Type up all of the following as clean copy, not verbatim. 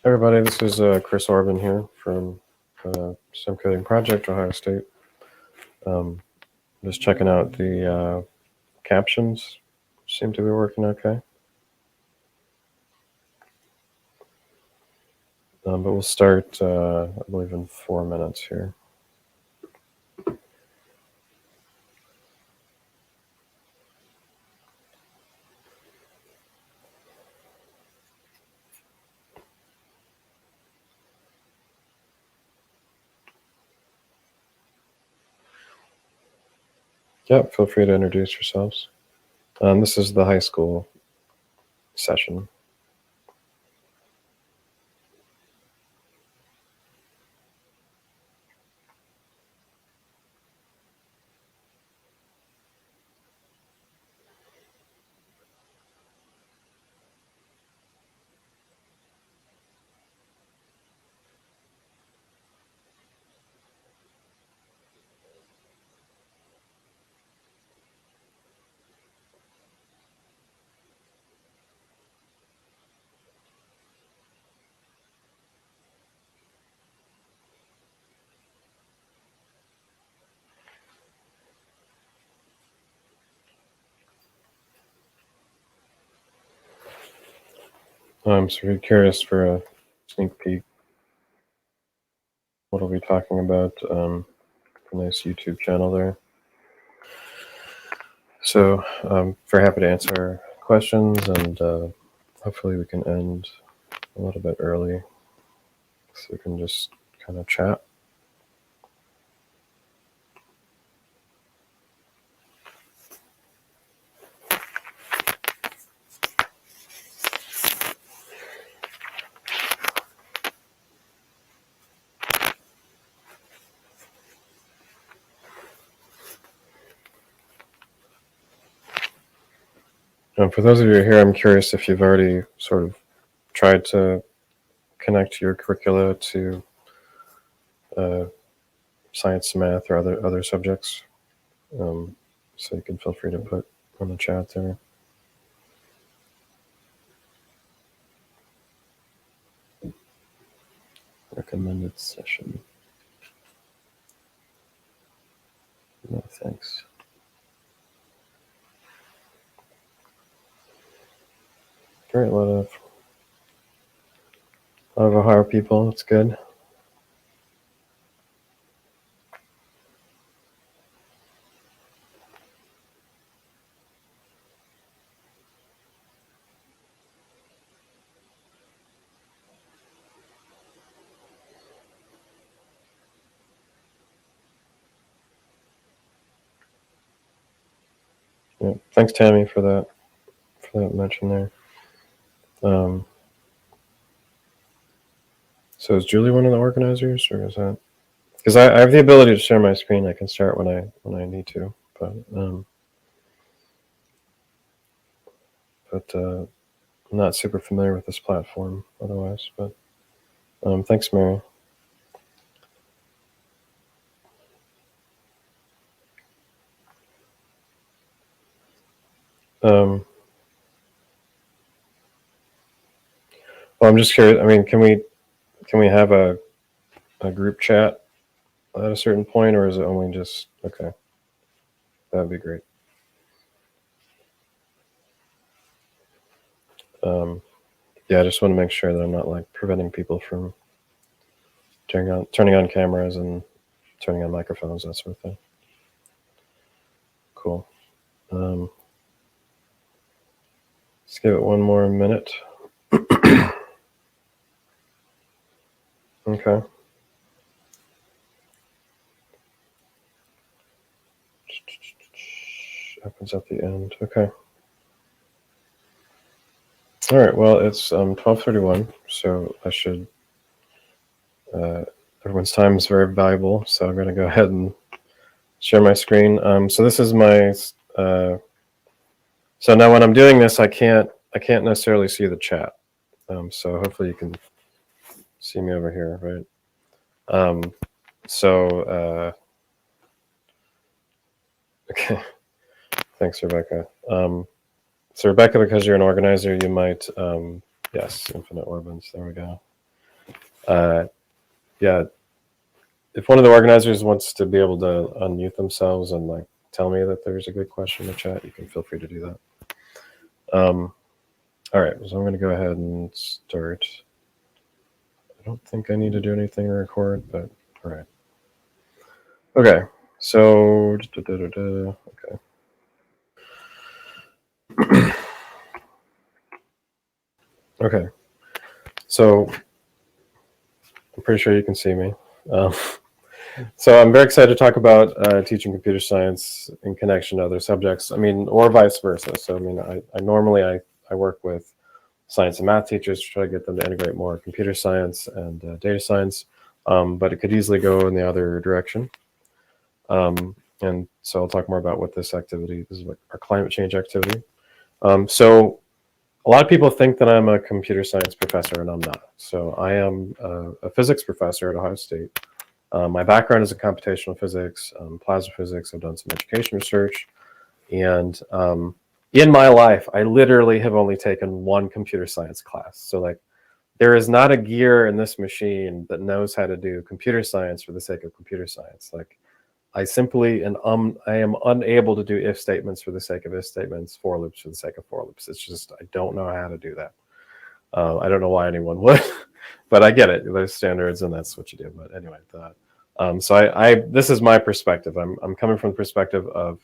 Everybody, this is Chris Orban here from Sim Coding Project, Ohio State. Just checking out the captions. Seem to be working okay. But we'll start, I believe, in 4 minutes here. Yep, feel free to introduce yourselves. This is the high school session. So if you're curious for a sneak peek, what we'll be talking about, a nice YouTube channel there. So very happy to answer questions, and hopefully we can end a little bit early so we can just kind of chat. For those of you here, I'm curious if you've already sort of tried to connect your curricula to science, math, or other subjects. So you can feel free to put on the chat there. Recommended session. No, thanks. Great, a lot of Ohio people. That's good. Yeah, thanks, Tammy, for that mention there. So is Julie one of the organizers, or is that? Because I have the ability to share my screen. I can start when I need to, but I'm not super familiar with this platform otherwise. But thanks, Mary. Well, I'm just curious. I mean, can we have a group chat at a certain point, or is it only just okay? That would be great. Yeah, I just want to make sure that I'm not like preventing people from turning on cameras and turning on microphones, that sort of thing. Cool. Let's give it one more minute. Okay. Happens at the end. Okay. All right. Well, it's 12:31, so I should. Everyone's time is very valuable, so I'm going to go ahead and share my screen. So this is my. So now when I'm doing this, I can't necessarily see the chat. So hopefully you can see me over here, right? Okay. Thanks, Rebecca. So Rebecca, because you're an organizer, you might, yes, Infinite Orbans, there we go. Yeah, if one of the organizers wants to be able to unmute themselves and like tell me that there's a good question in the chat, you can feel free to do that. All right, so I'm going to go ahead and start. I don't think I need to do anything to record, but all right. Okay, so okay. Okay, so I'm pretty sure you can see me. So I'm very excited to talk about teaching computer science in connection to other subjects. I mean, or vice versa. So I mean, I normally work with science and math teachers to try to get them to integrate more computer science and data science, but it could easily go in the other direction. And so I'll talk more about what this activity, this is like our climate change activity. So a lot of people think that I'm a computer science professor, and I'm not. So I am a physics professor at Ohio State. My background is in computational physics, plasma physics. I've done some education research. And in my life, I literally have only taken one computer science class. So like, there is not a gear in this machine that knows how to do computer science for the sake of computer science. Like, I simply I am unable to do if statements for the sake of if statements, for loops for the sake of for loops. It's just, I don't know how to do that. I don't know why anyone would, but I get it. There's standards, and that's what you do. But anyway, so this is my perspective. I'm coming from the perspective of,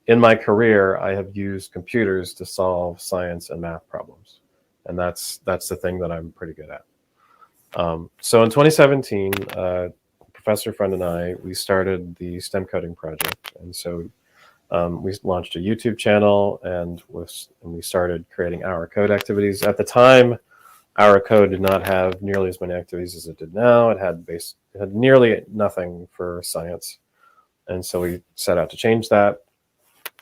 in my career, I have used computers to solve science and math problems, and that's the thing that I'm pretty good at. So in 2017, a professor friend and I, we started the STEM coding project, and so we launched a YouTube channel, and we started creating Our Code activities. At the time, Our Code did not have nearly as many activities as it did now. It had nearly nothing for science, and so we set out to change that.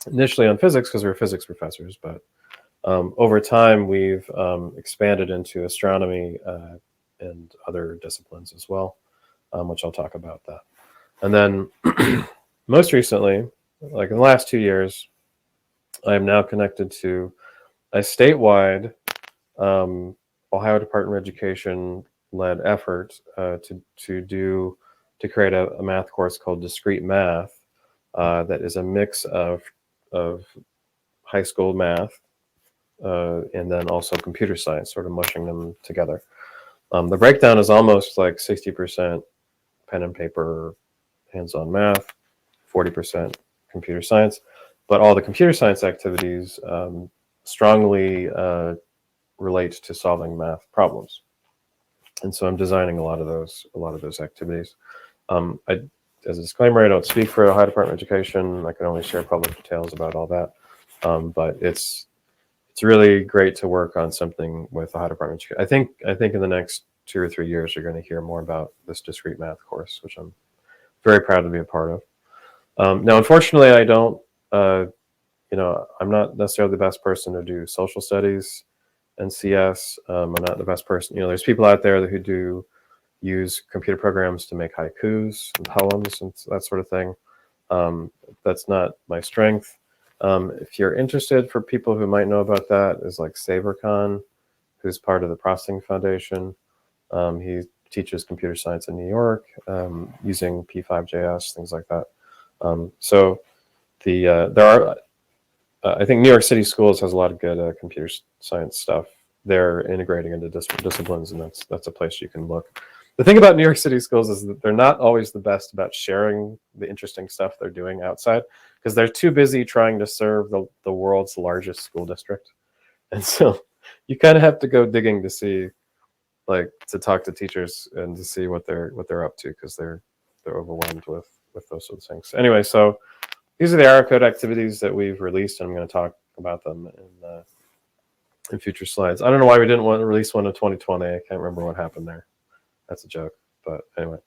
Initially on physics, because we were physics professors, but over time we've expanded into astronomy and other disciplines as well, which I'll talk about that. And then most recently, like in the last 2 years, I am now connected to a statewide Ohio Department of Education led effort to create a math course called Discrete Math that is a mix of high school math and then also computer science, sort of mushing them together. The breakdown is almost like 60% pen and paper, hands-on math, 40% computer science, but all the computer science activities strongly relate to solving math problems. And so I'm designing a lot of those activities. As a disclaimer, I don't speak for the Ohio Department of Education. I can only share public details about all that. But it's really great to work on something with the Ohio Department of Education. I think in the next 2 or 3 years, you're going to hear more about this discrete math course, which I'm very proud to be a part of. Now, unfortunately, I don't, I'm not necessarily the best person to do social studies and CS. I'm not the best person. There's people out there who do use computer programs to make haikus and poems and that sort of thing. That's not my strength. If you're interested, for people who might know about that, is like SaverCon, who's part of the Processing Foundation. He teaches computer science in New York using P5.js, things like that. So there are, I think New York City Schools has a lot of good computer science stuff. They're integrating into disciplines, and that's a place you can look. The thing about New York City Schools is that they're not always the best about sharing the interesting stuff they're doing outside, because they're too busy trying to serve the world's largest school district. And so you kind of have to go digging to see, like, to talk to teachers and to see what they're up to, because they're overwhelmed with those sorts of things. Anyway, so these are the Our Code activities that we've released, and I'm going to talk about them in future slides. I don't know why we didn't want to release one in 2020. I can't remember what happened there. That's a joke, but anyway.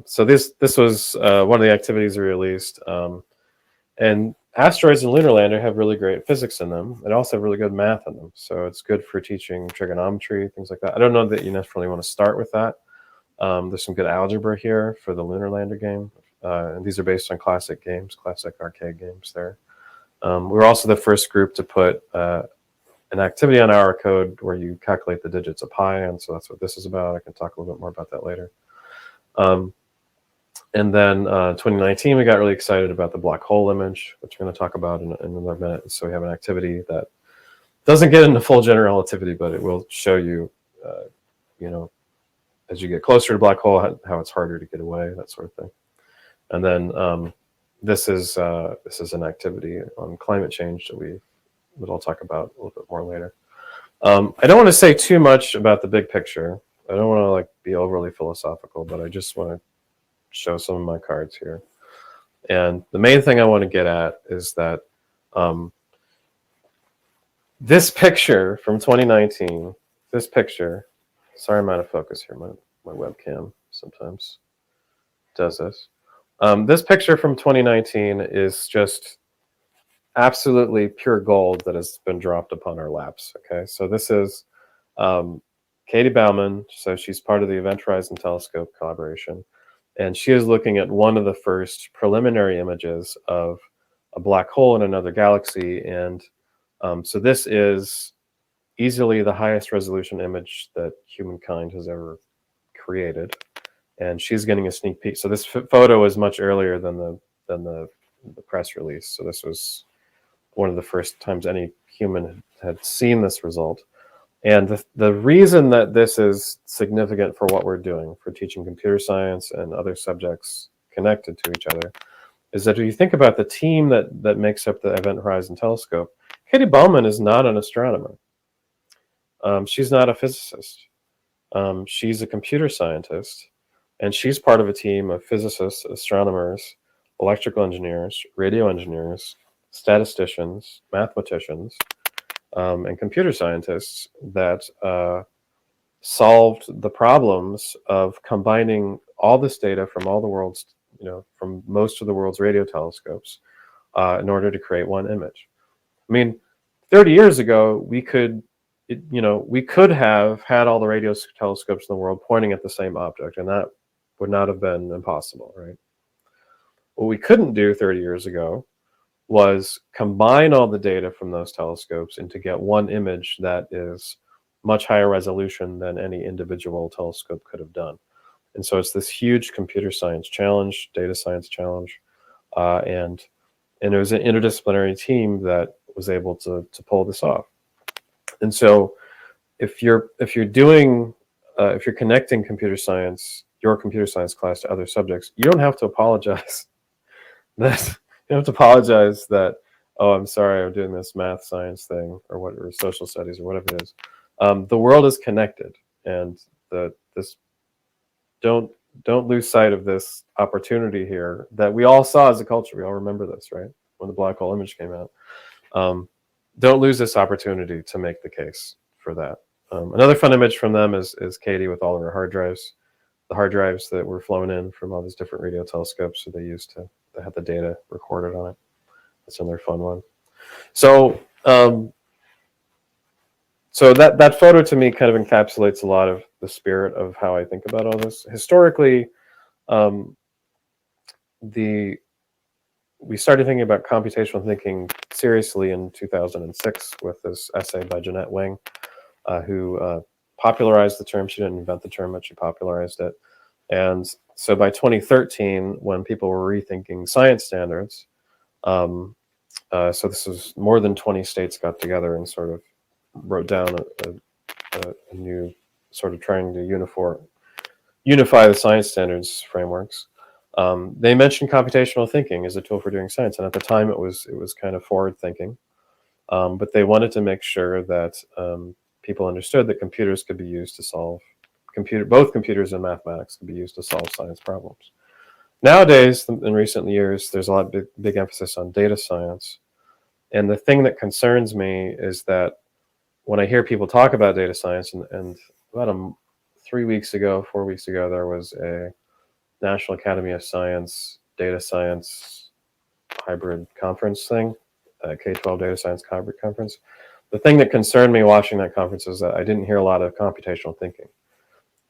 So this was one of the activities we released. And asteroids and lunar lander have really great physics in them, and also have really good math in them. So it's good for teaching trigonometry, things like that. I don't know that you necessarily want to start with that. There's some good algebra here for the lunar lander game. And these are based on classic games, classic arcade games there. We're also the first group to put an activity on our code where you calculate the digits of pi, and so that's what this is about. I can talk a little bit more about that later. And then 2019, we got really excited about the black hole image, which we're going to talk about in another minute. So we have an activity that doesn't get into full general relativity, but it will show you, you know, as you get closer to black hole, how it's harder to get away, that sort of thing. And then this is an activity on climate change that I'll talk about a little bit more later. I don't want to say too much about the big picture. I don't want to like be overly philosophical, but I just want to show some of my cards here. And the main thing I want to get at is that this picture from 2019, this picture, sorry I'm out of focus here, my webcam sometimes does this. This picture from 2019 is just absolutely pure gold that has been dropped upon our laps. Okay, so this is Katie Bauman. So she's part of the Event Horizon Telescope collaboration, and she is looking at one of the first preliminary images of a black hole in another galaxy. And so this is easily the highest resolution image that humankind has ever created. And she's getting a sneak peek. So this photo is much earlier than the press release. So this was one of the first times any human had seen this result. And the reason that this is significant for what we're doing, for teaching computer science and other subjects connected to each other, is that if you think about the team that makes up the Event Horizon Telescope, Katie Bauman is not an astronomer. She's not a physicist. She's a computer scientist, and she's part of a team of physicists, astronomers, electrical engineers, radio engineers, statisticians, mathematicians, and computer scientists that solved the problems of combining all this data from all the world's, from most of the world's radio telescopes in order to create one image. I mean, 30 years ago, we could have had all the radio telescopes in the world pointing at the same object, and that would not have been impossible, right? What we couldn't do 30 years ago was combine all the data from those telescopes and to get one image that is much higher resolution than any individual telescope could have done. And so it's this huge computer science challenge, data science challenge, and it was an interdisciplinary team that was able to pull this off. And so if you're connecting computer science, your computer science class to other subjects, you don't have to apologize that oh, I'm sorry, I'm doing this math science thing or social studies or whatever it is. The world is connected, and don't lose sight of this opportunity here that we all saw as a culture. We all remember this, right? When the black hole image came out. Don't lose this opportunity to make the case for that. Another fun image from them is Katie with all of her hard drives, the hard drives that were flown in from all these different radio telescopes that they used to have the data recorded on it. That's another fun one. So so that photo to me kind of encapsulates a lot of the spirit of how I think about all this. Historically, we started thinking about computational thinking seriously in 2006 with this essay by Jeanette Wing, who popularized the term. She didn't invent the term, but she popularized it. And so by 2013, when people were rethinking science standards, so this was more than 20 states got together and sort of wrote down a new sort of trying to unify the science standards frameworks. They mentioned computational thinking as a tool for doing science, and at the time it was kind of forward thinking, but they wanted to make sure that people understood that computers could be used to solve both computers and mathematics could be used to solve science problems. Nowadays, in recent years, there's a lot of big emphasis on data science, and the thing that concerns me is that when I hear people talk about data science, and about 4 weeks ago, there was a National Academy of Science data science hybrid conference thing, K-12 data science hybrid conference. The thing that concerned me watching that conference is that I didn't hear a lot of computational thinking.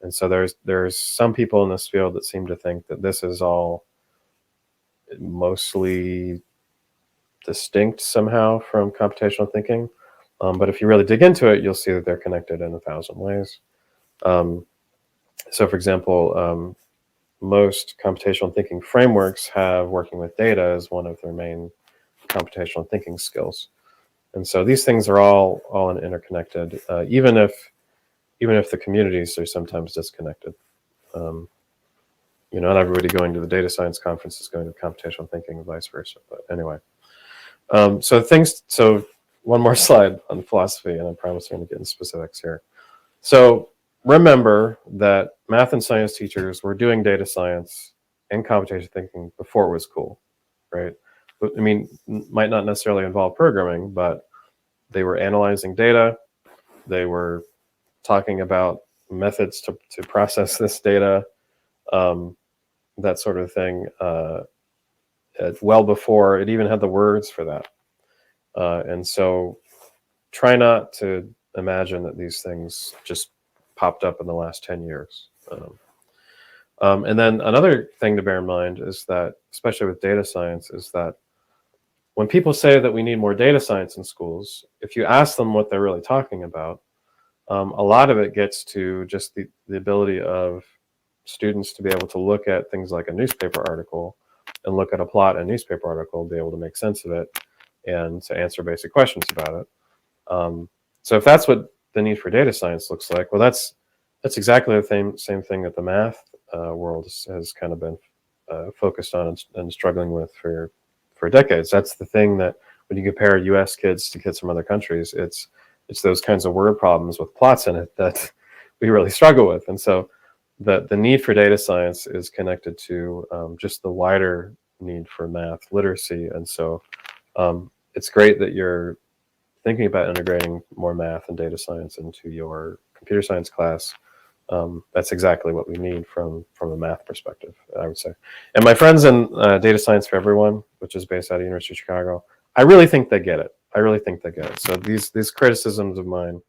And so there's some people in this field that seem to think that this is all mostly distinct somehow from computational thinking. But if you really dig into it, you'll see that they're connected in 1,000 ways. So for example, most computational thinking frameworks have working with data as one of their main computational thinking skills. And so these things are all interconnected, even if the communities are sometimes disconnected. Not everybody going to the data science conference is going to computational thinking and vice versa. But anyway, so one more slide on philosophy, and I promise I'm going to get into specifics here. So remember that math and science teachers were doing data science and computational thinking before it was cool, right? But, I mean, might not necessarily involve programming, but they were analyzing data. They were talking about methods to process this data, that sort of thing, well before it even had the words for that. And so try not to imagine that these things just popped up in the last 10 years. And then another thing to bear in mind is that, especially with data science, is that when people say that we need more data science in schools, if you ask them what they're really talking about, a lot of it gets to just the ability of students to be able to look at things like a newspaper article and look at a plot in a newspaper article, be able to make sense of it, and to answer basic questions about it. So if that's what the need for data science looks like, well, that's exactly the same thing that the math world has kind of been focused on and struggling with for decades. That's the thing that when you compare U.S. kids to kids from other countries, it's those kinds of word problems with plots in it that we really struggle with. And so the need for data science is connected to just the wider need for math literacy. And so it's great that you're thinking about integrating more math and data science into your computer science class. That's exactly what we need from a math perspective, I would say. And my friends in Data Science for Everyone, which is based out of University of Chicago, I really think they get it. So these criticisms of mine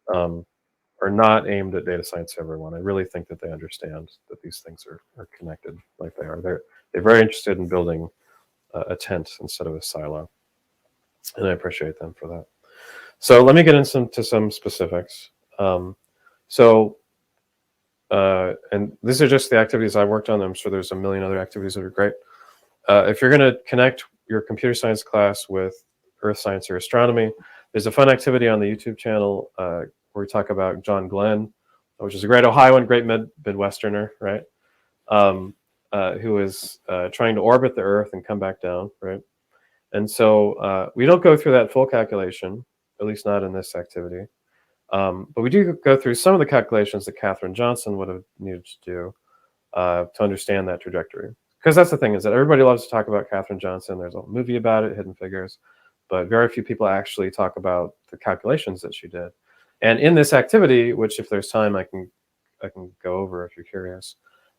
are not aimed at data science for everyone. I really think that they understand that these things are connected like they are. They're very interested in building a tent instead of a silo, and I appreciate them for that. So let me get into some specifics. And these are just the activities I worked on. I'm sure there's a million other activities that are great. If you're going to connect your computer science class with earth science or astronomy, there's a fun activity on the YouTube channel where we talk about John Glenn, which is a great Ohioan, great Midwesterner, right? Who is trying to orbit the Earth and come back down, right? And so we don't go through that full calculation, at least not in this activity. But we do go through some of the calculations that Katherine Johnson would have needed to do to understand that trajectory. Because that's the thing, is that everybody loves to talk about Katherine Johnson. There's a movie about it, Hidden Figures, but very few people actually talk about the calculations that she did. And in this activity, which if there's time, I can go over if you're curious.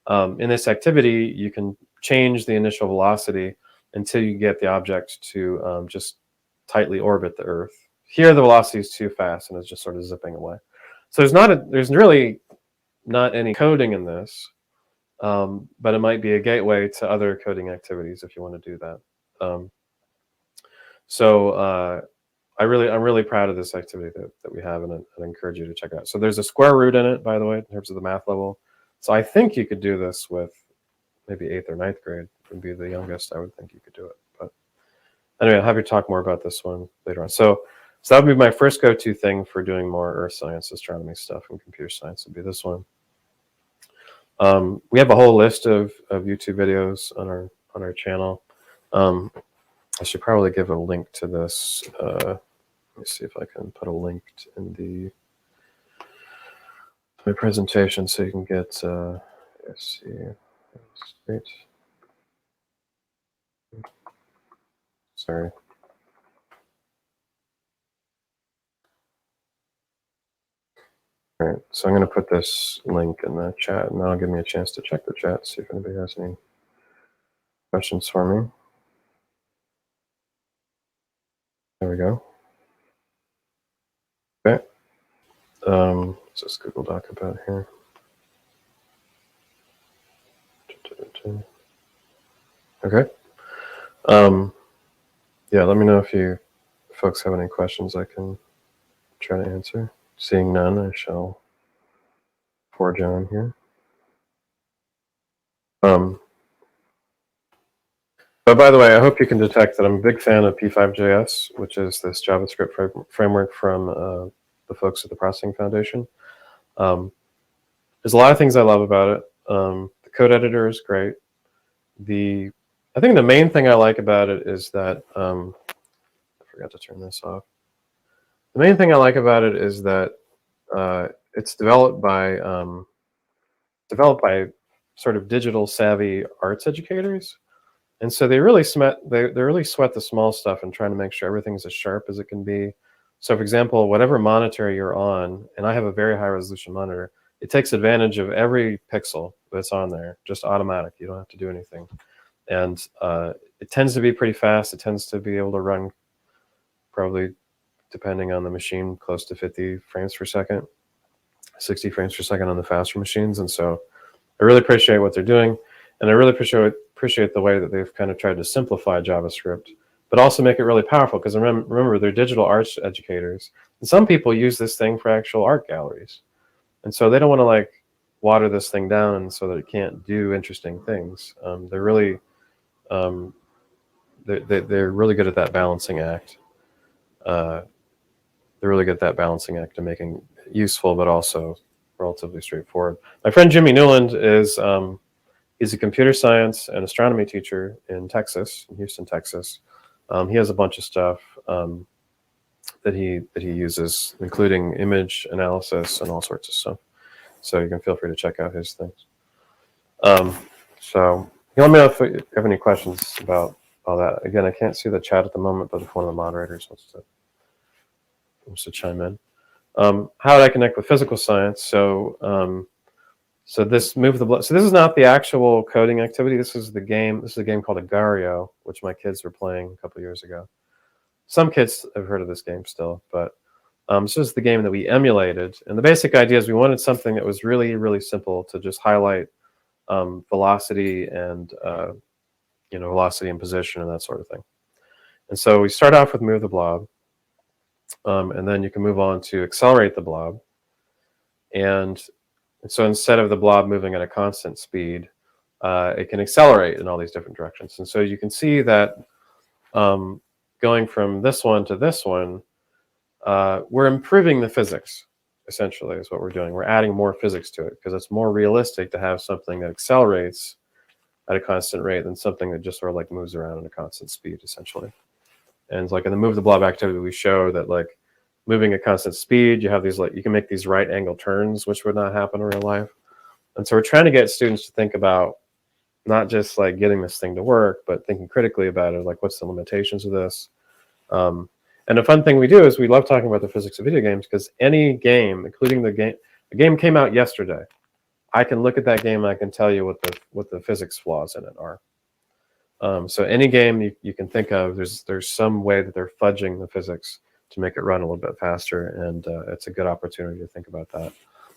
In this activity, you can change the initial velocity until you get the object to just tightly orbit the Earth. Here, the velocity is too fast and it's just sort of zipping away. So there's really not any coding in this, but it might be a gateway to other coding activities if you want to do that. I'm really proud of this activity that we have, and I encourage you to check it out. So there's a square root in it, by the way, in terms of the math level. So I think you could do this with maybe 8th or 9th grade would be the youngest I would think you could do it. But anyway, I'll have you talk more about this one later on. So that would be my first go-to thing for doing more earth science, astronomy stuff, and computer science would be this one. We have a whole list of YouTube videos on our channel. I should probably give a link to this. Let me see if I can put a link in my presentation so you can get. Let's see. Great. Sorry. All right, so I'm going to put this link in the chat, and that'll give me a chance to check the chat, see if anybody has any questions for me. There we go. Okay. What's this Google Doc about here? Okay. Yeah, let me know if you folks have any questions I can try to answer. Seeing none, I shall forge on here. But by the way, I hope you can detect that I'm a big fan of P5.js, which is this JavaScript framework from the folks at the Processing Foundation. There's a lot of things I love about it. The code editor is great. I think the main thing I like about it is that I forgot to turn this off. The main thing I like about it is that it's developed by sort of digital savvy arts educators, and so they really sweat the small stuff and trying to make sure everything's as sharp as it can be. So, for example, whatever monitor you're on, and I have a very high resolution monitor, it takes advantage of every pixel that's on there, just automatic. You don't have to do anything, and it tends to be pretty fast. It tends to be able to run, probably depending on the machine, close to 50 frames per second, 60 frames per second on the faster machines. And so I really appreciate what they're doing. And I really appreciate the way that they've kind of tried to simplify JavaScript, but also make it really powerful. Because remember, they're digital arts educators. And some people use this thing for actual art galleries. And so they don't want to like water this thing down so that it can't do interesting things. They're really they're really good at that balancing act. They're really good at that balancing act of making it useful, but also relatively straightforward. My friend Jimmy Newland is he's a computer science and astronomy teacher in Texas, in Houston, Texas. He has a bunch of stuff that he uses, including image analysis and all sorts of stuff. So you can feel free to check out his things. So let me know if you have any questions about all that. Again, I can't see the chat at the moment, but if one of the moderators wants to chime in. How did I connect with physical science? So this move the blood. So this is not the actual coding activity. This is the game. This is a game called Agario, which my kids were playing a couple years ago. Some kids have heard of this game still, but this is the game that we emulated. And the basic idea is we wanted something that was really, really simple to just highlight velocity and velocity and position and that sort of thing. And so we start off with move the blob. And then you can move on to accelerate the blob. And so instead of the blob moving at a constant speed, it can accelerate in all these different directions. And so you can see that going from this one to this one, we're improving the physics, essentially, is what we're doing. We're adding more physics to it because it's more realistic to have something that accelerates at a constant rate than something that just sort of like moves around at a constant speed, essentially. And like in the move the blob activity, we show that like moving at constant speed, you have these you can make these right angle turns, which would not happen in real life. And so we're trying to get students to think about not just like getting this thing to work, but thinking critically about it, like what's the limitations of this. And the fun thing we do is we love talking about the physics of video games because any game, including the game came out yesterday. I can look at that game and I can tell you what the physics flaws in it are. So any game you can think of, there's some way that they're fudging the physics to make it run a little bit faster, and it's a good opportunity to think about that.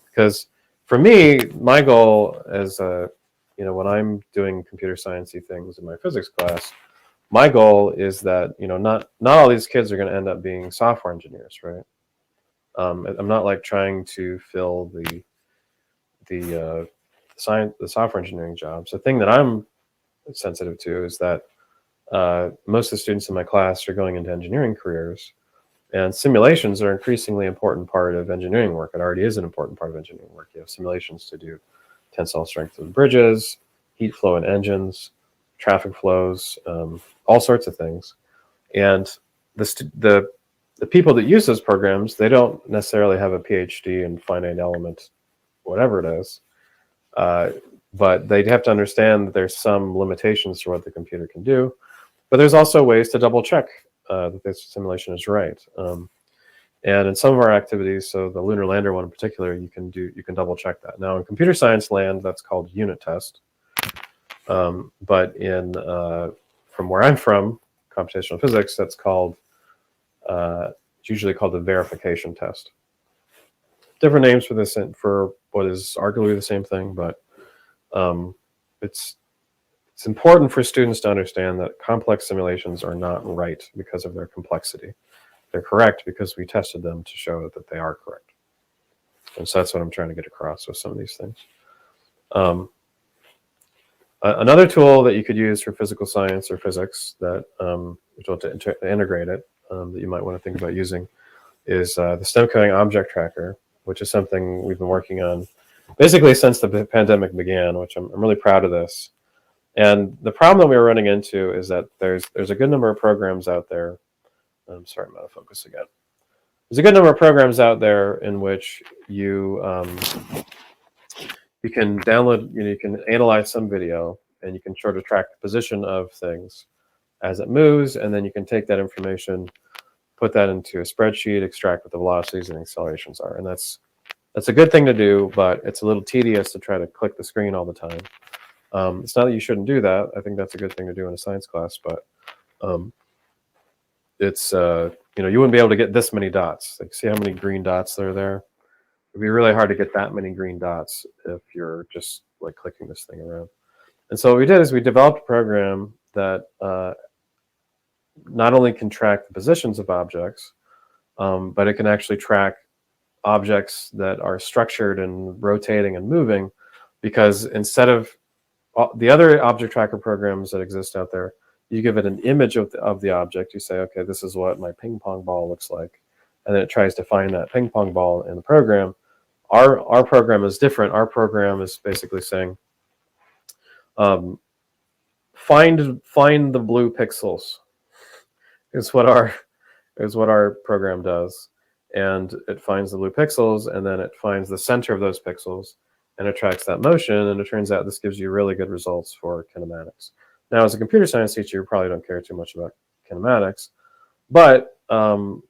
Because for me, my goal as when I'm doing computer sciencey things in my physics class, my goal is that not all these kids are going to end up being software engineers, right? I'm not like trying to fill the software engineering jobs. The thing that I'm sensitive to is that most of the students in my class are going into engineering careers, and simulations are an increasingly important part of engineering work. It already is an important part of engineering work. You have simulations to do tensile strength of bridges, heat flow in engines, traffic flows, all sorts of things. And the people that use those programs, they don't necessarily have a PhD in finite element, whatever it is. But they have to understand that there's some limitations to what the computer can do. But there's also ways to double check that this simulation is right. And in some of our activities, so the lunar lander one in particular, you can double check that. Now in computer science land, that's called unit test. But from where I'm from, computational physics, that's called it's usually called the verification test. Different names for this for what is arguably the same thing, but it's important for students to understand that complex simulations are not right because of their complexity. they're correct because we tested them to show that they are correct. And so that's what I'm trying to get across with some of these things. Another tool that you could use for physical science or physics that to integrate it that you might want to think about using is the STEM coding object tracker, which is something we've been working on basically since the pandemic began, which I'm really proud of this. And the problem that we were running into is that there's a good number of programs out there. I'm sorry, I'm out of focus again. There's a good number of programs out there in which you can download, you can analyze some video, and you can sort of track the position of things as it moves, and then you can take that information, put that into a spreadsheet, extract what the velocities and accelerations are. And that's a good thing to do, but it's a little tedious to try to click the screen all the time. It's not that you shouldn't do that. I think that's a good thing to do in a science class, but it's you wouldn't be able to get this many dots. Like, see how many green dots are there? It'd be really hard to get that many green dots if you're just like clicking this thing around. And so what we did is we developed a program that not only can track the positions of objects, but it can actually track objects that are structured and rotating and moving, because instead of the other object tracker programs that exist out there, you give it an image of the object. You say, okay, this is what my ping pong ball looks like. And then it tries to find that ping pong ball in the program. Our program is different. Our program is basically saying, find the blue pixels is what our program does. And it finds the blue pixels, and then it finds the center of those pixels, and it tracks that motion. And it turns out this gives you really good results for kinematics. Now, as a computer science teacher, you probably don't care too much about kinematics, but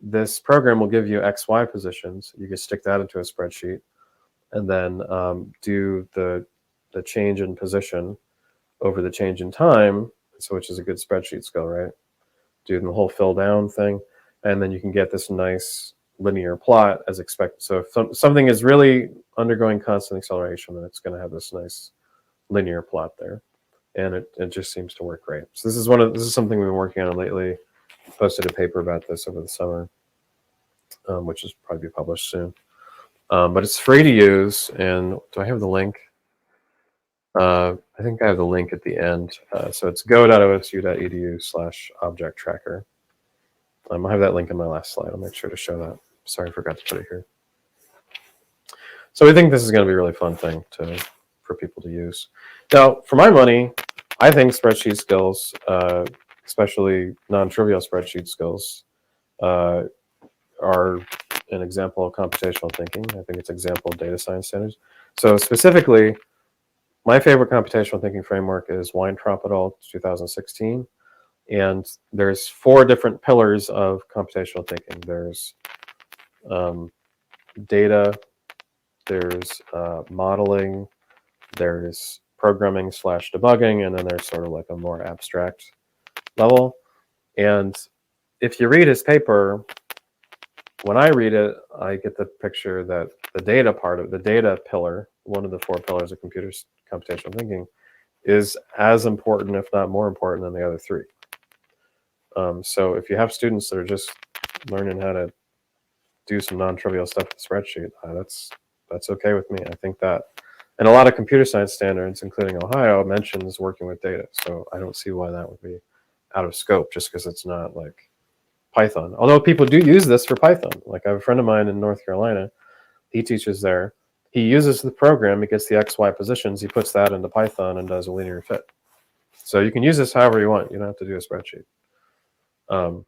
this program will give you XY positions. You can stick that into a spreadsheet, and then do the change in position over the change in time, so which is a good spreadsheet skill, right? Do the whole fill down thing, and then you can get this nice linear plot as expected. So if something is really undergoing constant acceleration, then it's going to have this nice linear plot there, and it just seems to work great. So this is something we've been working on lately. I posted a paper about this over the summer, which will probably be published soon. But it's free to use. And do I have the link? I think I have the link at the end. So it's go.osu.edu/object tracker. I have that link in my last slide. I'll make sure to show that. Sorry, I forgot to put it here. So we think this is going to be a really fun thing for people to use. Now, for my money, I think spreadsheet skills, especially non-trivial spreadsheet skills, are an example of computational thinking. I think it's an example of data science standards. So specifically, my favorite computational thinking framework is Weintraub 2016. And there's 4 different pillars of computational thinking. There's data, there's modeling, there's programming / debugging, and then there's sort of like a more abstract level. And if you read his paper, when I read it, I get the picture that the data part of the data pillar, one of the 4 pillars of computational thinking, is as important, if not more important, than the other 3. So if you have students that are just learning how to do some non-trivial stuff with the spreadsheet, that's okay with me. I think that, and a lot of computer science standards, including Ohio, mentions working with data. So I don't see why that would be out of scope just because it's not like Python. Although people do use this for Python. Like I have a friend of mine in North Carolina. He teaches there. He uses the program. He gets the XY positions. He puts that into Python and does a linear fit. So you can use this however you want. You don't have to do a spreadsheet. So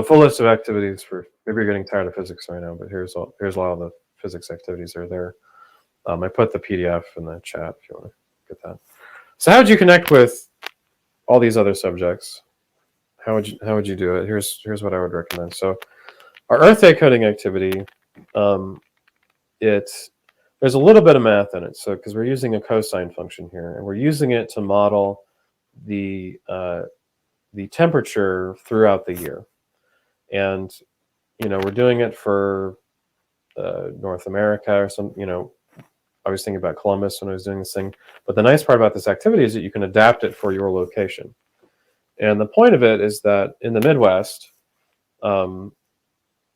full list of activities for, maybe you're getting tired of physics right now, but here's a lot of the physics activities that are there. I put the PDF in the chat if you want to get that. So how would you connect with all these other subjects? How would you do it? Here's what I would recommend. So our Earth Day coding activity, there's a little bit of math in it. So because we're using a cosine function here, and we're using it to model the temperature throughout the year. And, we're doing it for North America or some, I was thinking about Columbus when I was doing this thing. But the nice part about this activity is that you can adapt it for your location. And the point of it is that in the Midwest,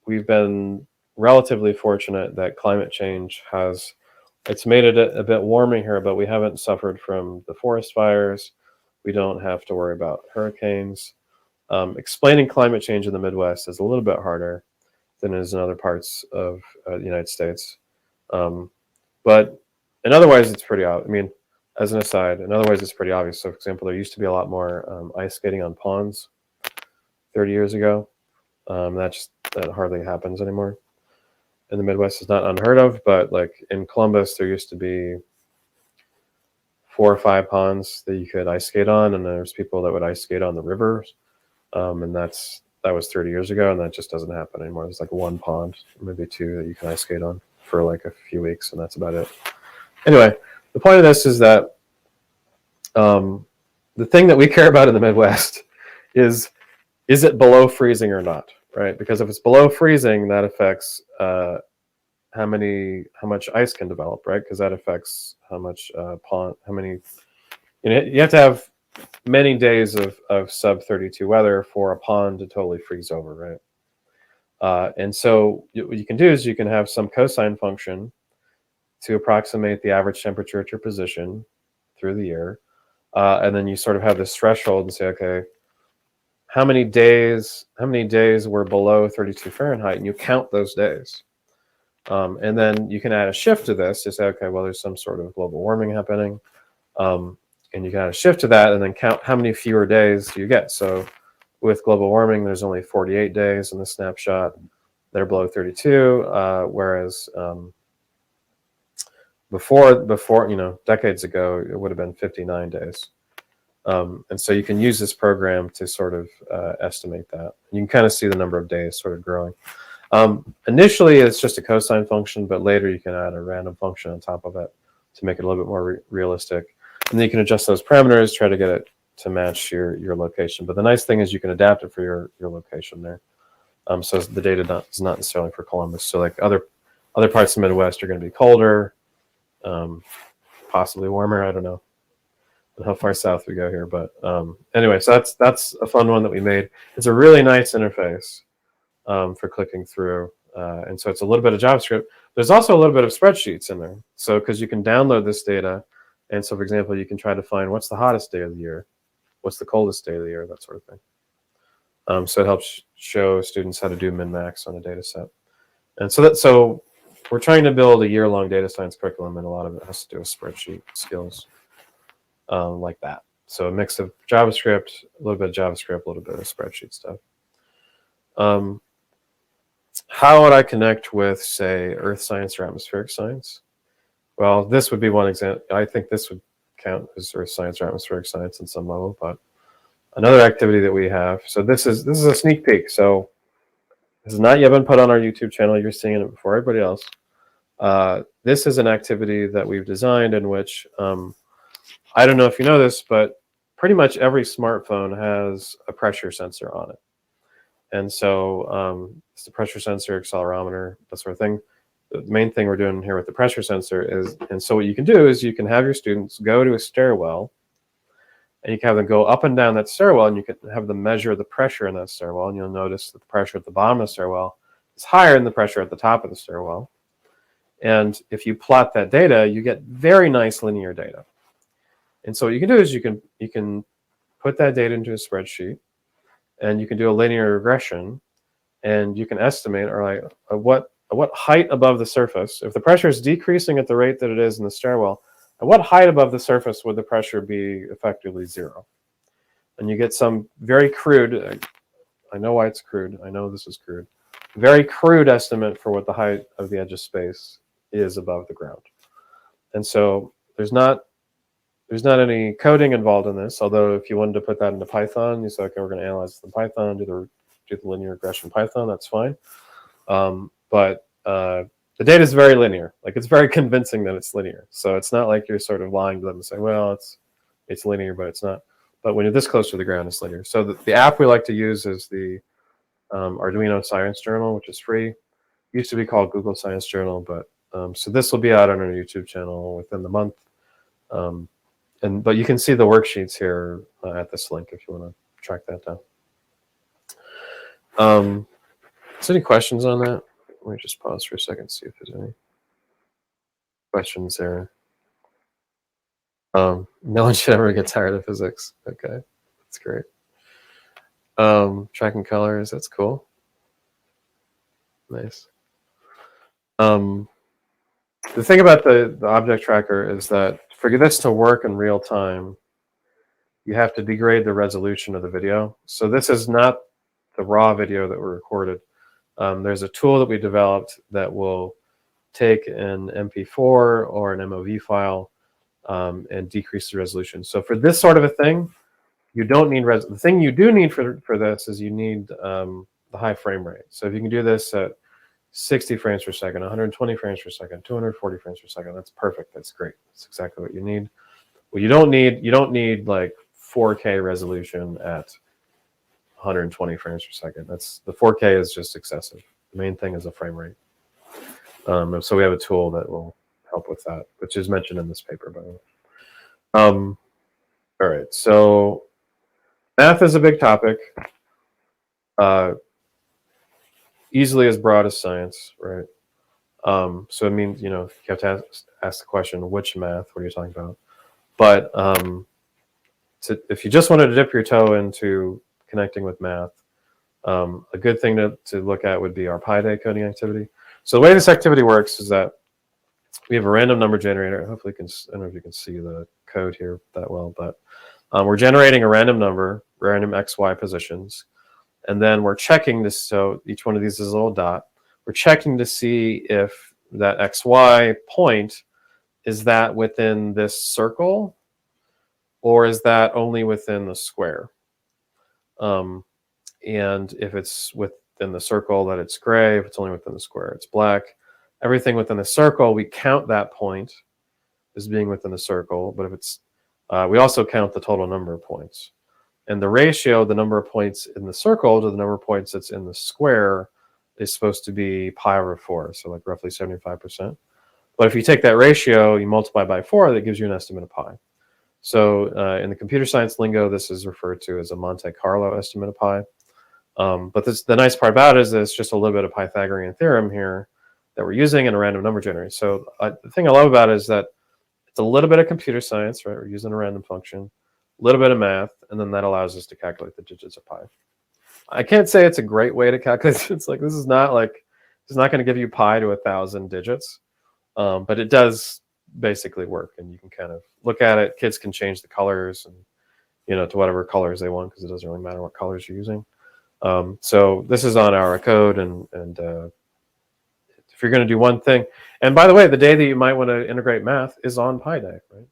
we've been relatively fortunate that climate change it's made it a bit warmer here, but we haven't suffered from the forest fires. We don't have to worry about hurricanes. Explaining climate change in the Midwest is a little bit harder than it is in other parts of the United States. But in other ways, it's pretty obvious. I mean, as an aside, in other ways, it's pretty obvious. So, for example, there used to be a lot more ice skating on ponds 30 years ago. That hardly happens anymore. In the Midwest, it's not unheard of, but like in Columbus, there used to be 4 or 5 ponds that you could ice skate on, and there's people that would ice skate on the rivers, and that was 30 years ago, and that just doesn't happen anymore. There's like 1 pond, maybe 2 that you can ice skate on for like a few weeks, and that's about it. Anyway, the point of this is that the thing that we care about in the Midwest is it below freezing or not, right? Because if it's below freezing, that affects how much ice can develop, right? Because that affects how much you have to have many days of sub 32 weather for a pond to totally freeze over, right? And so what you can do is you can have some cosine function to approximate the average temperature at your position through the year. And then you sort of have this threshold and say, okay, how many days were below 32 Fahrenheit, and you count those days. And then you can add a shift to this to say, okay, well, there's some sort of global warming happening. And you can add a shift to that and then count how many fewer days do you get. So with global warming, there's only 48 days in the snapshot that are below 32, whereas before, decades ago, it would have been 59 days. And so you can use this program to sort of estimate that. You can kind of see the number of days sort of growing. Initially, it's just a cosine function, but later you can add a random function on top of it to make it a little bit more realistic. And then you can adjust those parameters, try to get it to match your location. But the nice thing is you can adapt it for your location there. So the data is not necessarily for Columbus. So like other parts of the Midwest are going to be colder, possibly warmer. I don't know how far south we go here, but anyway, so that's a fun one that we made. It's a really nice interface for clicking through, and so it's a little bit of JavaScript. There's also a little bit of spreadsheets in there, so because you can download this data, and so for example, you can try to find what's the hottest day of the year, what's the coldest day of the year, that sort of thing. So it helps show students how to do min-max on a data set, and so we're trying to build a year-long data science curriculum, and a lot of it has to do with spreadsheet skills. Like that. So a mix of JavaScript, a little bit of JavaScript, a little bit of spreadsheet stuff. How would I connect with, say, earth science or atmospheric science? Well, this would be one example. I think this would count as earth science or atmospheric science in some level, but another activity that we have, so this is a sneak peek. So this has not yet been put on our YouTube channel. You're seeing it before everybody else. This is an activity that we've designed in which I don't know if you know this, but pretty much every smartphone has a pressure sensor on it. And so it's the pressure sensor, accelerometer, that sort of thing. The main thing we're doing here with the pressure sensor is, and so what you can do is you can have your students go to a stairwell, and you can have them go up and down that stairwell, and you can have them measure the pressure in that stairwell, and you'll notice that the pressure at the bottom of the stairwell is higher than the pressure at the top of the stairwell. And if you plot that data, you get very nice linear data. And so what you can do is you can put that data into a spreadsheet, and you can do a linear regression, and you can estimate, or like at what height above the surface, if the pressure is decreasing at the rate that it is in the stairwell, at what height above the surface would the pressure be effectively 0? And you get some very crude, I know why it's crude, I know this is crude, very crude estimate for what the height of the edge of space is above the ground. And so there's not any coding involved in this, although if you wanted to put that into Python, you say, okay, we're going to analyze it in Python, do the linear regression in Python, that's fine. But the data is very linear. Like, it's very convincing that it's linear. So it's not like you're sort of lying to them and saying, well, it's linear, but it's not. But when you're this close to the ground, it's linear. So the app we like to use is the Arduino Science Journal, which is free. It used to be called Google Science Journal, but so this will be out on our YouTube channel within the month. But you can see the worksheets here at this link if you want to track that down. Is there any questions on that? Let me just pause for a second, see if there's any questions there. No one should ever get tired of physics. Okay, that's great. Tracking colors, that's cool. Nice. The thing about the object tracker is that for this to work in real time, you have to degrade the resolution of the video. So this is not the raw video that we recorded. There's a tool that we developed that will take an MP4 or an MOV file and decrease the resolution. So for this sort of a thing, you don't need the thing you do need for this is you need the high frame rate. So if you can do this at 60 frames per second, 120 frames per second, 240 frames per second, that's perfect. That's great. That's exactly what you need. Well, you don't need like 4K resolution at 120 frames per second. That's the 4K is just excessive. The main thing is the frame rate. So we have a tool that will help with that, which is mentioned in this paper, by the way. All right, so math is a big topic. Easily as broad as science, right? So it means, you have to ask the question, which math? What are you talking about? But if you just wanted to dip your toe into connecting with math, a good thing to look at would be our Pi Day coding activity. So the way this activity works is that we have a random number generator. Hopefully, I don't know if you can see the code here that well, but we're generating a random number, random XY positions. And then we're checking this, so each one of these is a little dot. We're checking to see if that XY point, is that within this circle, or is that only within the square? And if it's within the circle, that it's gray. If it's only within the square, it's black. Everything within the circle, we count that point as being within the circle, but if it's, we also count the total number of points. And the ratio, the number of points in the circle to the number of points that's in the square, is supposed to be pi over 4, so like roughly 75%. But if you take that ratio, you multiply by 4, that gives you an estimate of pi. So in the computer science lingo, this is referred to as a Monte Carlo estimate of pi. But the nice part about it is that it's just a little bit of Pythagorean theorem here that we're using in a random number generator. So the thing I love about it is that it's a little bit of computer science, right? We're using a random function, a little bit of math, and then that allows us to calculate the digits of pi. I can't say it's a great way to calculate. It's like, this is not going to give you pi to 1,000 digits, but it does basically work, and you can kind of look at it. Kids can change the colors and to whatever colors they want, because it doesn't really matter what colors you're using. So this is on our code, and if you're going to do one thing, and by the way, the day that you might want to integrate math is on Pi Day, right?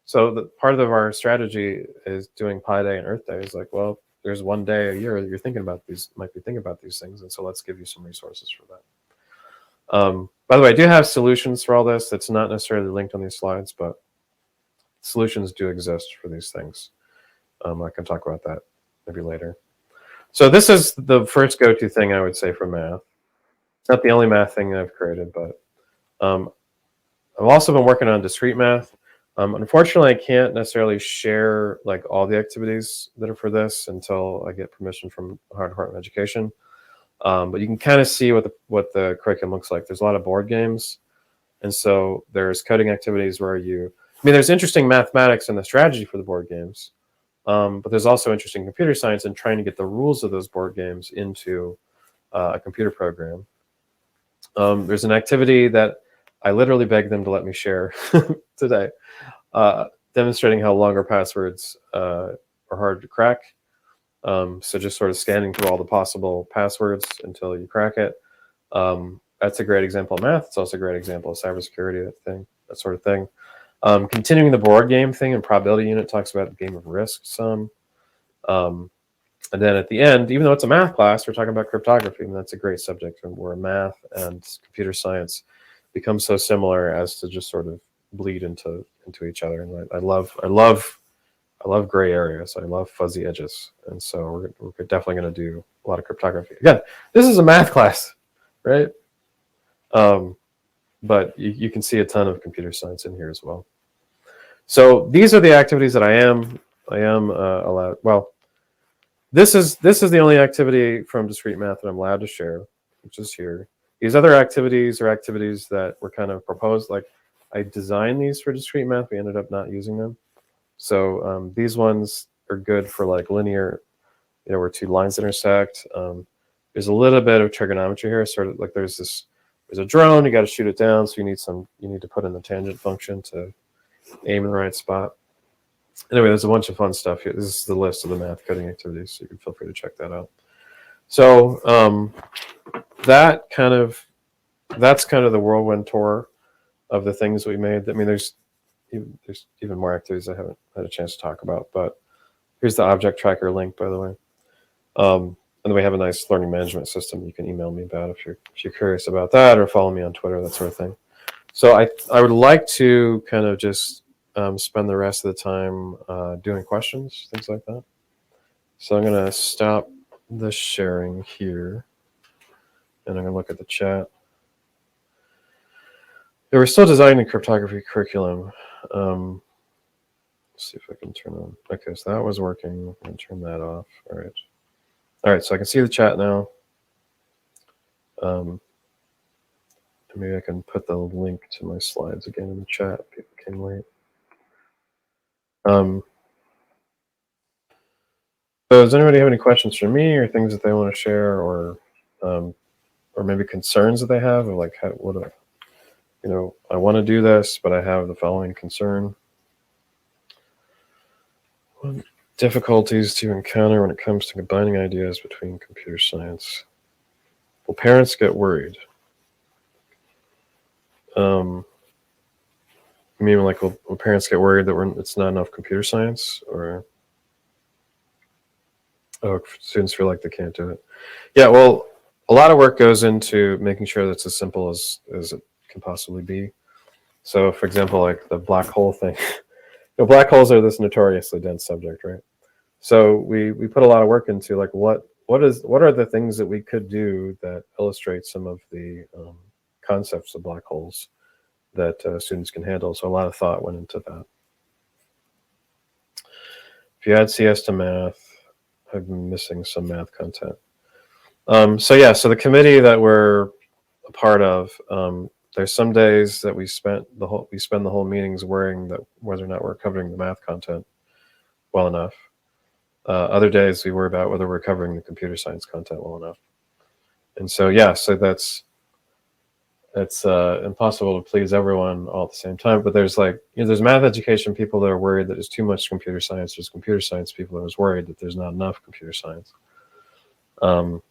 So the part of our strategy is doing Pi Day and Earth Day is like, well, there's one day a year that you're thinking about might be thinking about these things, and so let's give you some resources for that. By the way, I do have solutions for all this. That's not necessarily linked on these slides, but solutions do exist for these things. I can talk about that maybe later. So this is the first go-to thing I would say for math. It's not the only math thing I've created, but I've also been working on discrete math. Unfortunately, I can't necessarily share like all the activities that are for this until I get permission from Ohio Department of Education. But you can kind of see what the curriculum looks like. There's a lot of board games, and so there's coding activities where there's interesting mathematics and the strategy for the board games, but there's also interesting computer science and trying to get the rules of those board games into a computer program. There's an activity that I literally begged them to let me share today, demonstrating how longer passwords are hard to crack. So just sort of scanning through all the possible passwords until you crack it. That's a great example of math. It's also a great example of cybersecurity, that sort of thing. Continuing the board game thing, and probability unit talks about the game of Risk some. And then at the end, even though it's a math class, we're talking about cryptography, and that's a great subject where math and computer science become so similar as to just sort of bleed into each other. And I love gray areas. I love fuzzy edges, and so we're definitely going to do a lot of cryptography. Again, this is a math class, right? But you can see a ton of computer science in here as well. So these are the activities that I am allowed. Well, this is the only activity from discrete math that I'm allowed to share. which is here. These other activities are activities that were kind of proposed. Like I designed these for discrete math. We ended up not using them. So these ones are good for like linear, where two lines intersect. There's a little bit of trigonometry here, sort of like there's a drone, you got to shoot it down, so you need to put in the tangent function to aim in the right spot. Anyway, there's a bunch of fun stuff here. This is the list of the math coding activities, so you can feel free to check that out. So that's kind of the whirlwind tour of the things we made. I mean, there's even more activities I haven't had a chance to talk about, but here's the object tracker link, by the way. And then we have a nice learning management system you can email me about if you're curious about that, or follow me on Twitter, that sort of thing. So I would like to kind of just spend the rest of the time doing questions, things like that. So I'm going to stop the sharing here, and I'm going to look at the chat. Yeah, we're still designing the cryptography curriculum. Let's see if I can turn on. Okay, so that was working. I'm going to turn that off. All right, so I can see the chat now. Maybe I can put the link to my slides again in the chat. People came late. So does anybody have any questions for me, or things that they want to share, or maybe concerns that they have, or like I want to do this, but I have the following concern. What difficulties do you encounter when it comes to combining ideas between computer science? Will parents get worried? You mean like will parents get worried that it's not enough computer science, or students feel like they can't do it? Yeah, well, a lot of work goes into making sure that's as simple as it can possibly be. So, for example, like the black hole thing. Black holes are this notoriously dense subject, right? So we put a lot of work into like what are the things that we could do that illustrate some of the concepts of black holes that students can handle. So a lot of thought went into that. If you add CS to math, I've been missing some math content. So the committee that we're a part of, there's some days that we spend the whole meetings worrying that whether or not we're covering the math content well enough. Other days we worry about whether we're covering the computer science content well enough. And so it's impossible to please everyone all at the same time. But there's there's math education people that are worried that there's too much computer science. There's computer science people that are worried that there's not enough computer science. And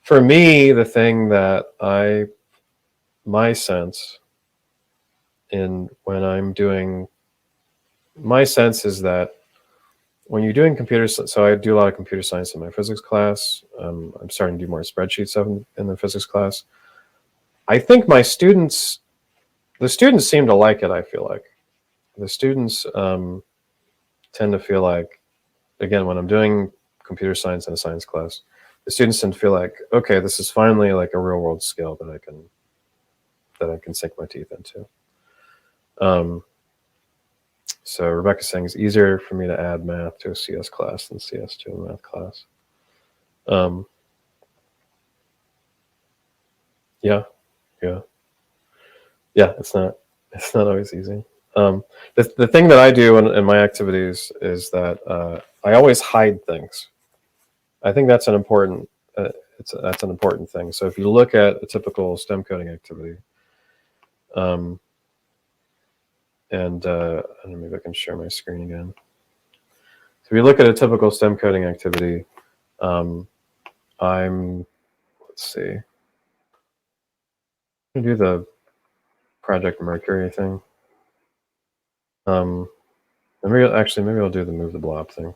for me, the thing that my sense is that when you're doing so I do a lot of computer science in my physics class. I'm starting to do more spreadsheet stuff in the physics class. I think the students seem to like it. I feel like the students tend to feel like, again, when I'm doing computer science in a science class, the students tend to feel like, okay, this is finally like a real world skill that I can sink my teeth into. So Rebecca's saying it's easier for me to add math to a CS class than CS to a math class. Yeah, it's not always easy. The thing that I do in my activities is that I always hide things. I think that's an important that's an important thing. So if you look at a typical STEM coding activity, and I don't know, maybe I can share my screen again. So if you look at a typical STEM coding activity, let's see, I'm gonna do the Project Mercury thing. Maybe I'll do the move the blob thing.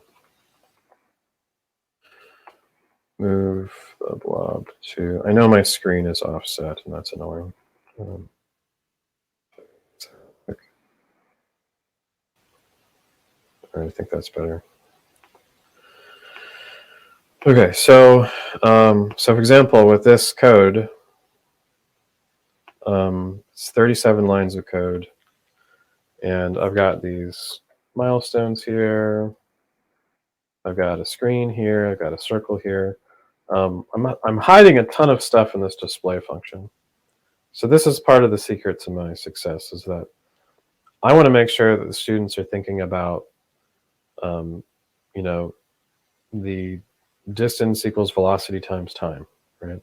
Move the blob to, I know my screen is offset and that's annoying. I think that's better. Okay, so for example, with this code, it's 37 lines of code, and I've got these milestones here. I've got a screen here. I've got a circle here. I'm hiding a ton of stuff in this display function. So this is part of the secret to my success, is that I want to make sure that the students are thinking about, you know, the distance equals velocity times time, right?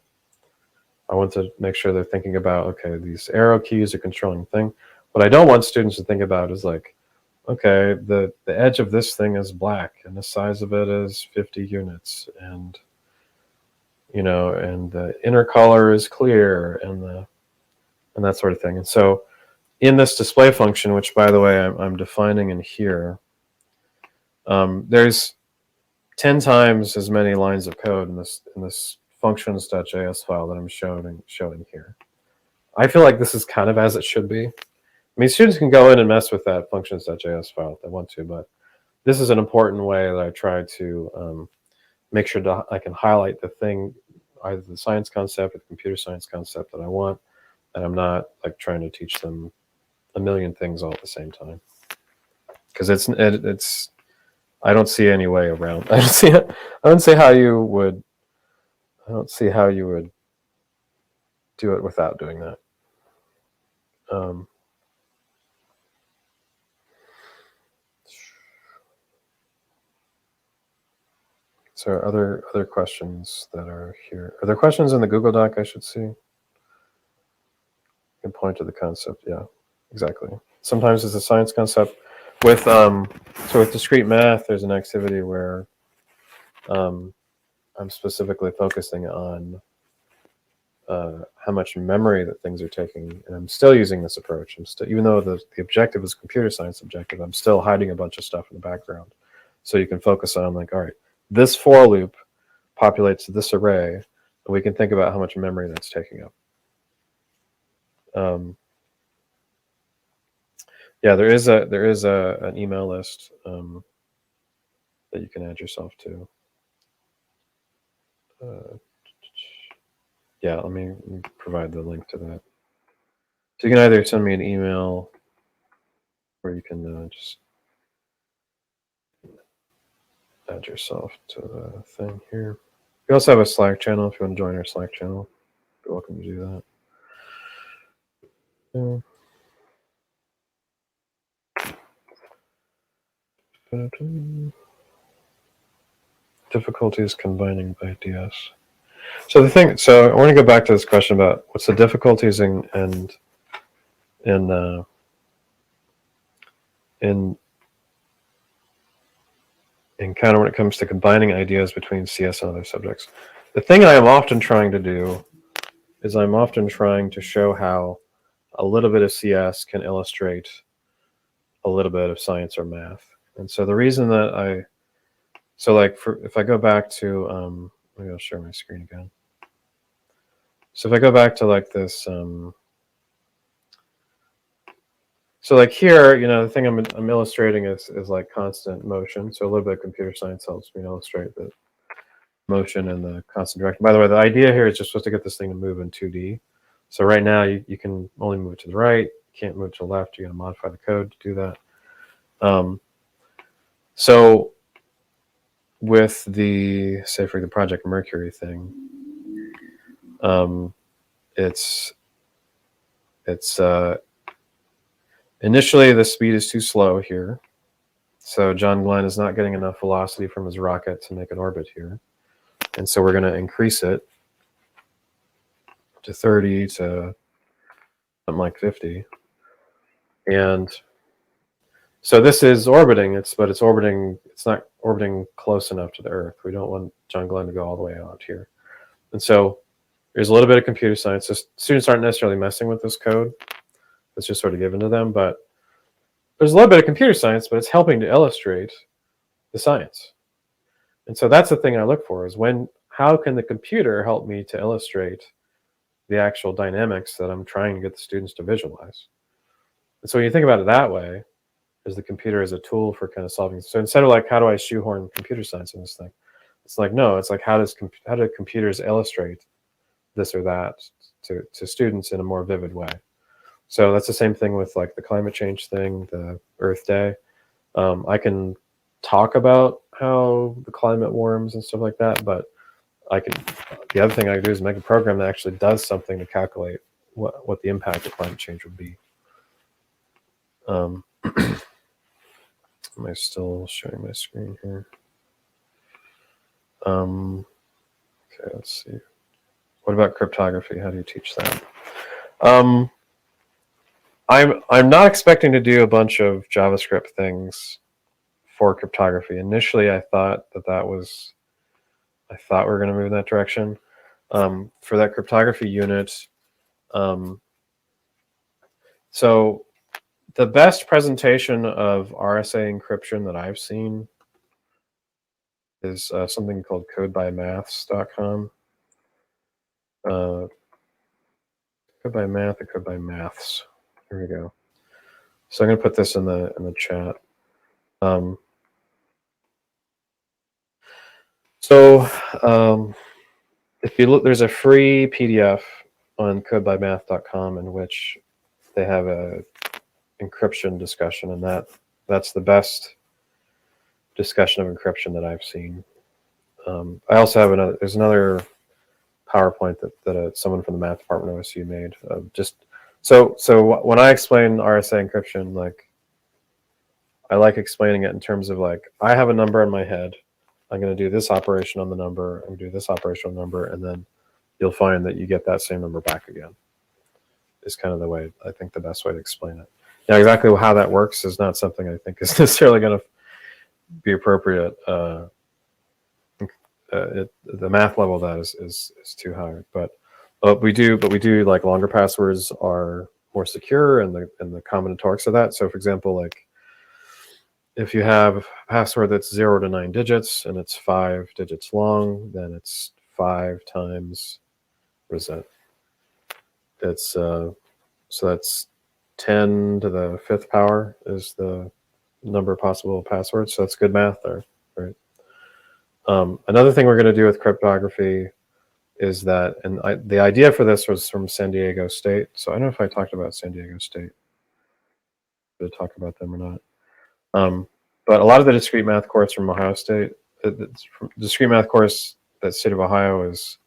I want to make sure they're thinking about, okay, these arrow keys are controlling thing. What I don't want students to think about is like, okay, the edge of this thing is black and the size of it is 50 units, and and the inner color is clear, and that sort of thing. And so in this display function, which by the way I'm defining in here, there's 10 times as many lines of code in this functions.js file that I'm showing here. I feel like this is kind of as it should be. I mean, students can go in and mess with that functions.js file if they want to, but this is an important way that I try to make sure I can highlight the thing, either the science concept or the computer science concept that I want, and I'm not like trying to teach them a million things all at the same time. Because it's I don't see any way around. I don't see how you would do it without doing that. So other questions that are here? Are there questions in the Google Doc I should see? You can point to the concept. Yeah, exactly. Sometimes it's a science concept. With with discrete math, there's an activity where I'm specifically focusing on how much memory that things are taking, and I'm still using this approach. Even though the objective is computer science objective, I'm still hiding a bunch of stuff in the background, so you can focus on like, all right, this for loop populates this array, and we can think about how much memory that's taking up. Yeah, there is an email list that you can add yourself to. Yeah, let me provide the link to that. So you can either send me an email, or you can just add yourself to the thing here. We also have a Slack channel if you want to join our Slack channel. You're welcome to do that. Yeah. Difficulties combining by DS. So I want to go back to this question about what's the difficulties in kind of when it comes to combining ideas between CS and other subjects. The thing I am often trying to do is I'm often trying to show how a little bit of CS can illustrate a little bit of science or math. And so the reason that if I go back to, maybe I'll share my screen again. So if I go back to like this, so like here, the thing I'm illustrating is like constant motion. So a little bit of computer science helps me illustrate the motion and the constant direction. By the way, the idea here is just supposed to get this thing to move in 2D. So right now you can only move to the right, you can't move to the left. You got to modify the code to do that. So with the, say for the Project Mercury thing, it's initially the speed is too slow here. So John Glenn is not getting enough velocity from his rocket to make an orbit here. And so we're going to increase it to 30 to something like 50. And so this is orbiting, but it's not orbiting close enough to the Earth. We don't want John Glenn to go all the way out here. And so there's a little bit of computer science. So students aren't necessarily messing with this code. It's just sort of given to them. But there's a little bit of computer science, but it's helping to illustrate the science. And so that's the thing I look for, is how can the computer help me to illustrate the actual dynamics that I'm trying to get the students to visualize. And so when you think about it that way, is the computer as a tool for kind of solving. So instead of like, how do I shoehorn computer science in this thing? It's like, no, it's like, how do computers illustrate this or that to students in a more vivid way? So that's the same thing with like the climate change thing, the Earth Day. I can talk about how the climate warms and stuff like that, but the other thing I could do is make a program that actually does something to calculate what the impact of climate change would be. Am I still showing my screen here? Okay, let's see. What about cryptography? How do you teach that? I'm not expecting to do a bunch of JavaScript things for cryptography. Initially, I thought we were going to move in that direction. For that cryptography unit, so the best presentation of RSA encryption that I've seen is something called codebymaths.com. Code by math or code by maths. Here we go. So I'm going to put this in the chat. If you look, there's a free PDF on codebymath.com in which they have a encryption discussion, and that's the best discussion of encryption that I've seen. I also have there's another PowerPoint that someone from the math department of OSU made. So when I explain RSA encryption, like I like explaining it in terms of like I have a number in my head. I'm going to do this operation on the number. I'm going to do this operation on the number, and then you'll find that you get that same number back again. Is kind of the way I think the best way to explain it. Now, exactly how that works is not something I think is necessarily going to be appropriate. The math level of that is too high, but we do like longer passwords are more secure, and the combinatorics of that. So, for example, like if you have a password that's 0 to 9 digits and it's 5 digits long, then it's 5 times, what is that? It's so that's 10 to the 5th power is the number of possible passwords. So that's good math there, right? Another thing we're going to do with cryptography is that, and the idea for this was from San Diego State. So I don't know if I talked about San Diego State. Did I talk about them or not? But a lot of the discrete math course from Ohio State, the discrete math course that State of Ohio is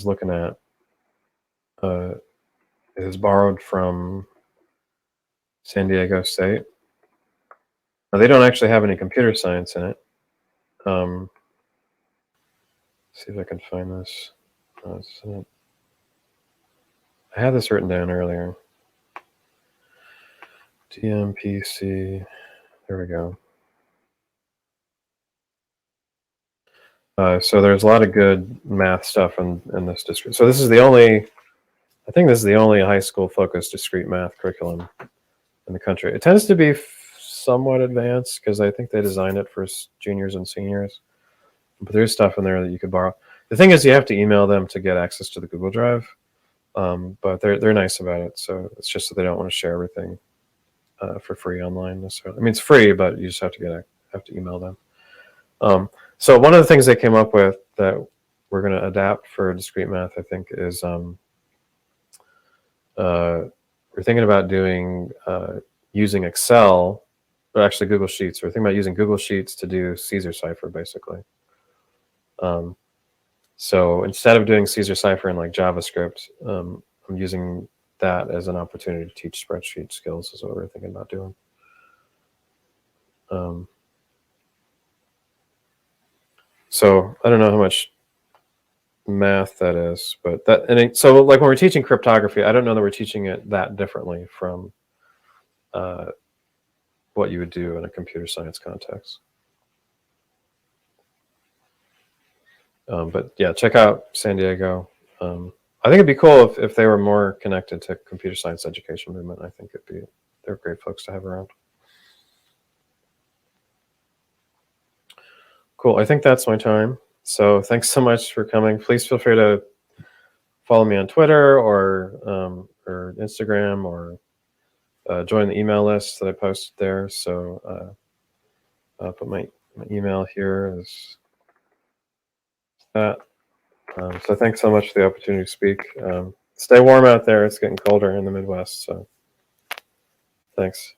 looking at is borrowed from San Diego State. Now, they don't actually have any computer science in it. See if I can find this. I had this written down earlier. DMPC. There we go. So there's a lot of good math stuff in this discrete. So this is the only, I think this is the only high school focused discrete math curriculum in the country. It tends to be somewhat advanced because I think they designed it for juniors and seniors. But there's stuff in there that you could borrow. The thing is, you have to email them to get access to the Google Drive. But they're nice about it. So it's just that they don't want to share everything for free online necessarily. I mean, it's free, but you just have to email them. So one of the things they came up with that we're going to adapt for discrete math, I think, is we're thinking about doing using Excel, but actually Google Sheets. We're thinking about using Google Sheets to do Caesar cipher, basically. So instead of doing Caesar cipher in like JavaScript, I'm using that as an opportunity to teach spreadsheet skills is what we're thinking about doing. So I don't know how much math that is, but so like when we're teaching cryptography, I don't know that we're teaching it that differently from what you would do in a computer science context. But yeah, check out San Diego. I think it'd be cool if they were more connected to computer science education movement. I think they're great folks to have around. Cool. I think that's my time. So thanks so much for coming. Please feel free to follow me on Twitter or Instagram, or join the email list that I posted there. So I'll put my email here is that. So thanks so much for the opportunity to speak. Stay warm out there. It's getting colder in the Midwest. So thanks.